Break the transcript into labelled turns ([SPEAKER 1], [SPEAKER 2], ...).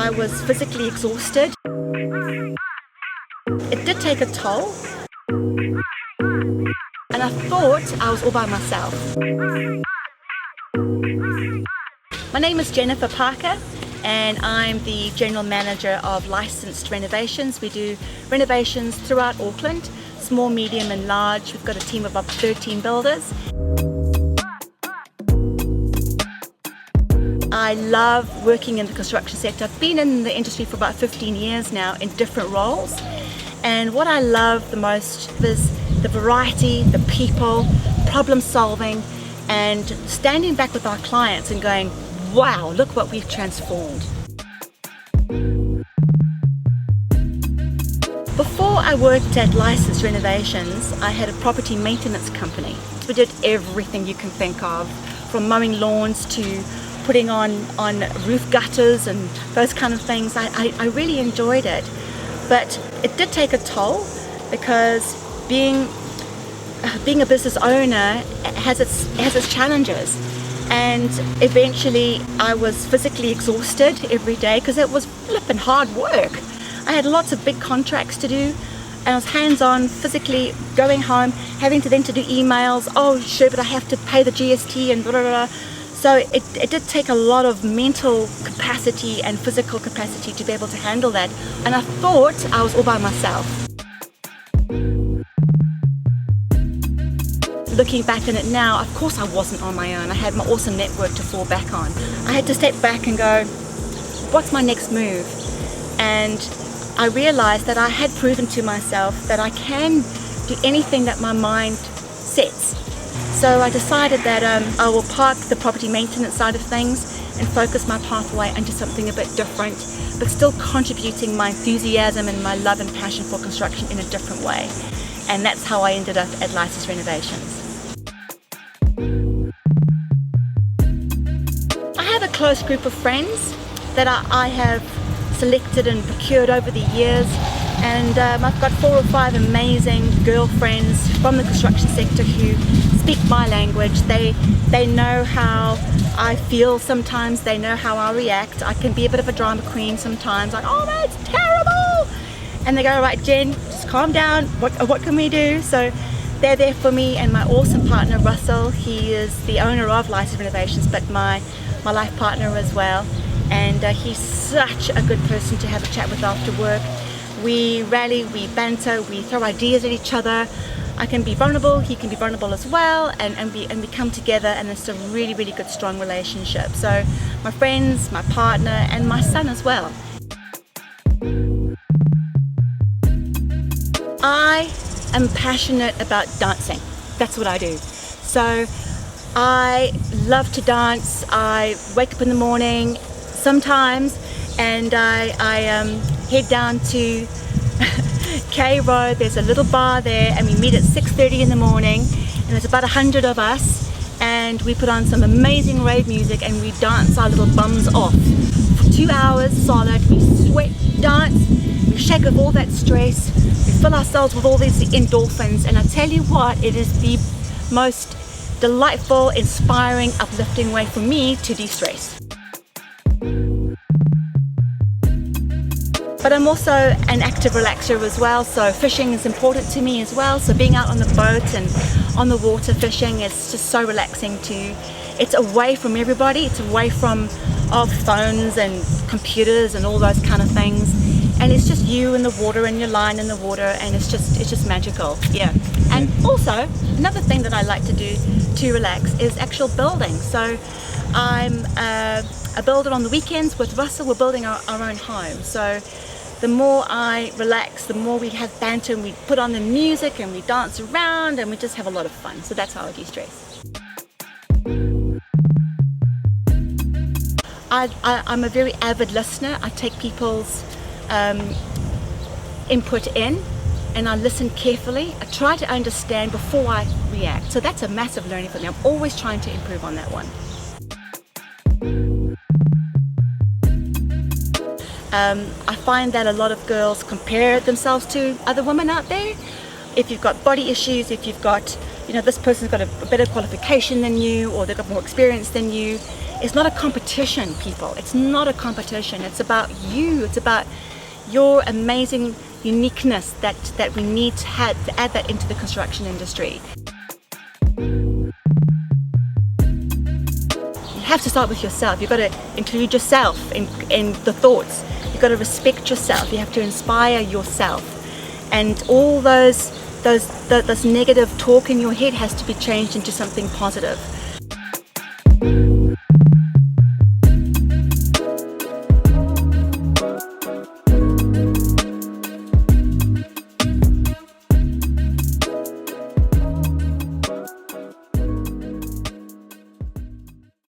[SPEAKER 1] I was physically exhausted. It did take a toll, and I thought I was all by myself. My name is Jennifer Parker, and I'm the General Manager of Licensed Renovations. We do renovations throughout Auckland, small, medium and large. We've got a team of up to 13 builders. I love working in the construction sector. I've been in the industry for about 15 years now in different roles. And what I love the most is the variety, the people, problem solving, and standing back with our clients and going, wow, look what we've transformed. Before I worked at Licensed Renovations, I had a property maintenance company. We did everything you can think of, from mowing lawns to putting on roof gutters and those kind of things. I really enjoyed it, but it did take a toll because being a business owner has its challenges. And eventually I was physically exhausted every day because it was flipping hard work. I had lots of big contracts to do, and I was hands-on, physically going home, having to then to do emails. Oh, sure, but I have to pay the GST and blah, blah, blah. So it did take a lot of mental capacity and physical capacity to be able to handle that. And I thought I was all by myself. Looking back on it now, of course I wasn't on my own. I had my awesome network to fall back on. I had to step back and go, what's my next move? And I realized that I had proven to myself that I can do anything that my mind sets. So I decided that I will park the property maintenance side of things and focus my pathway into something a bit different, but still contributing my enthusiasm and my love and passion for construction in a different way. And that's how I ended up at Licensed Renovations. I have a close group of friends that I have selected and procured over the years, and I've got 4 or 5 amazing girlfriends from the construction sector who speak my language. They know how I feel sometimes, they know how I react. I can be a bit of a drama queen sometimes, like, oh, that's terrible! And they go, all right, Jen, just calm down, what can we do? So they're there for me, and my awesome partner, Russell, he is the owner of Licensed Renovations, but my life partner as well. And he's such a good person to have a chat with after work. We rally, we banter, we throw ideas at each other. I can be vulnerable, he can be vulnerable as well, and we come together, and it's a really, really good, strong relationship. So my friends, my partner, and my son as well. I am passionate about dancing. That's what I do. So I love to dance. I wake up in the morning sometimes, and I head down to K Road. There's a little bar there, and we meet at 6:30 in the morning, and there's about 100 of us, and we put on some amazing rave music, and we dance our little bums off for 2 hours solid. We sweat, dance, we shake off all that stress, we fill ourselves with all these endorphins, and I tell you what, it is the most delightful, inspiring, uplifting way for me to de-stress. But I'm also an active relaxer as well, so fishing is important to me as well. So being out on the boat and on the water fishing is just so relaxing too. It's away from everybody, it's away from phones and computers and all those kind of things. And it's just you and the water and your line in the water, and it's just magical, yeah. And also, another thing that I like to do to relax is actual building. So I'm a builder on the weekends with Russell. We're building our own home. So the more I relax, the more we have banter, and we put on the music and we dance around and we just have a lot of fun. So that's how I de-stress. I'm a very avid listener. I take people's input in, and I listen carefully. I try to understand before I react. So that's a massive learning for me. I'm always trying to improve on that one. I find that a lot of girls compare themselves to other women out there. If you've got body issues, if you've got, this person's got a better qualification than you, or they've got more experience than you, It's not a competition, people. It's not a competition. It's about you. It's about your amazing uniqueness that we need to add that into the construction industry. You have to start with yourself. You've got to include yourself in the thoughts. You've got to respect yourself. You have to inspire yourself. And all those negative talk in your head has to be changed into something positive.